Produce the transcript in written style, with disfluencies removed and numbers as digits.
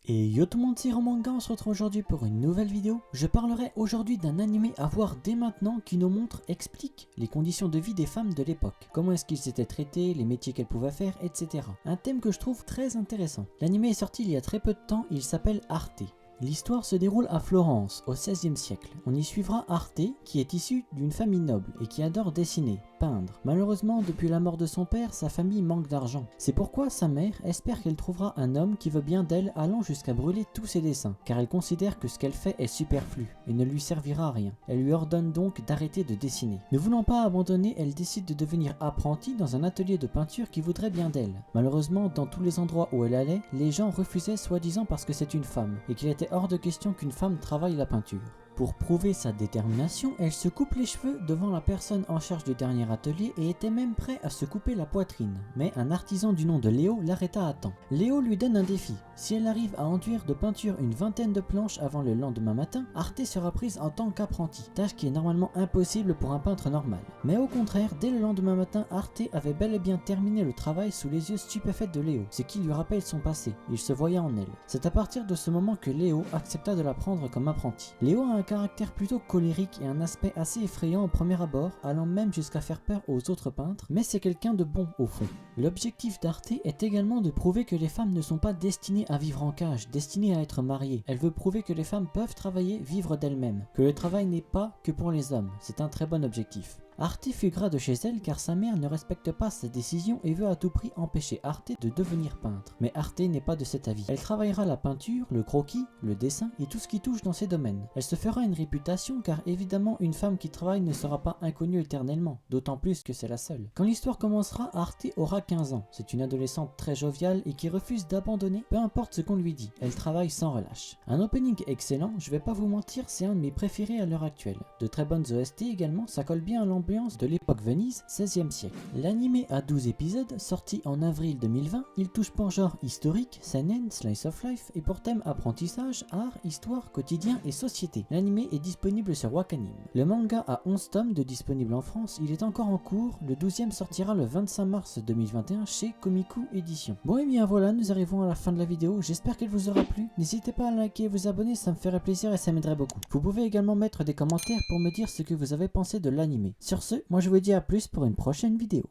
Et yo tout le monde, c'est Manga, on se retrouve aujourd'hui pour une nouvelle vidéo. Je parlerai aujourd'hui d'un animé à voir dès maintenant qui nous explique les conditions de vie des femmes de l'époque. Comment est-ce qu'ils étaient traités, les métiers qu'elles pouvaient faire, etc. Un thème que je trouve très intéressant. L'animé est sorti il y a très peu de temps, il s'appelle Arte. L'histoire se déroule à Florence, au XVIe siècle. On y suivra Arte, qui est issue d'une famille noble et qui adore dessiner, peindre. Malheureusement, depuis la mort de son père, sa famille manque d'argent. C'est pourquoi sa mère espère qu'elle trouvera un homme qui veut bien d'elle, allant jusqu'à brûler tous ses dessins, car elle considère que ce qu'elle fait est superflu et ne lui servira à rien. Elle lui ordonne donc d'arrêter de dessiner. Ne voulant pas abandonner, elle décide de devenir apprentie dans un atelier de peinture qui voudrait bien d'elle. Malheureusement, dans tous les endroits où elle allait, les gens refusaient soi-disant parce que c'est une femme et qu'il était hors de question qu'une femme travaille la peinture. Pour prouver sa détermination, elle se coupe les cheveux devant la personne en charge du dernier atelier et était même prêt à se couper la poitrine. Mais un artisan du nom de Léo l'arrêta à temps. Léo lui donne un défi. Si elle arrive à enduire de peinture une vingtaine de planches avant le lendemain matin, Arte sera prise en tant qu'apprentie, tâche qui est normalement impossible pour un peintre normal. Mais au contraire, dès le lendemain matin, Arte avait bel et bien terminé le travail sous les yeux stupéfaits de Léo, ce qui lui rappelle son passé. Il se voyait en elle. C'est à partir de ce moment que Léo accepta de la prendre comme apprentie. Léo a un caractère plutôt colérique et un aspect assez effrayant au premier abord, allant même jusqu'à faire peur aux autres peintres, mais c'est quelqu'un de bon au fond. L'objectif d'Arte est également de prouver que les femmes ne sont pas destinées à vivre en cage, destinées à être mariées. Elle veut prouver que les femmes peuvent travailler, vivre d'elles-mêmes, que le travail n'est pas que pour les hommes. C'est un très bon objectif. Arte fugira de chez elle car sa mère ne respecte pas sa décision et veut à tout prix empêcher Arte de devenir peintre. Mais Arte n'est pas de cet avis. Elle travaillera la peinture, le croquis, le dessin et tout ce qui touche dans ces domaines. Elle se fera une réputation car évidemment une femme qui travaille ne sera pas inconnue éternellement, d'autant plus que c'est la seule. Quand l'histoire commencera, Arte aura 15 ans. C'est une adolescente très joviale et qui refuse d'abandonner peu importe ce qu'on lui dit. Elle travaille sans relâche. Un opening excellent, je vais pas vous mentir, c'est un de mes préférés à l'heure actuelle. De très bonnes OST également, ça colle bien à l'ambiance de l'époque Venise, 16e siècle. L'anime a 12 épisodes, sorti en avril 2020. Il touche pour genre historique, seinen, slice of life et pour thème apprentissage, art, histoire, quotidien et société. L'anime est disponible sur Wakanim. Le manga a 11 tomes de disponibles en France, il est encore en cours, le 12e sortira le 25 mars 2021 chez Komiku Édition. Bon et bien voilà, nous arrivons à la fin de la vidéo, j'espère qu'elle vous aura plu. N'hésitez pas à liker et vous abonner, ça me ferait plaisir et ça m'aiderait beaucoup. Vous pouvez également mettre des commentaires pour me dire ce que vous avez pensé de l'anime. Sur ce, moi je vous dis à plus pour une prochaine vidéo.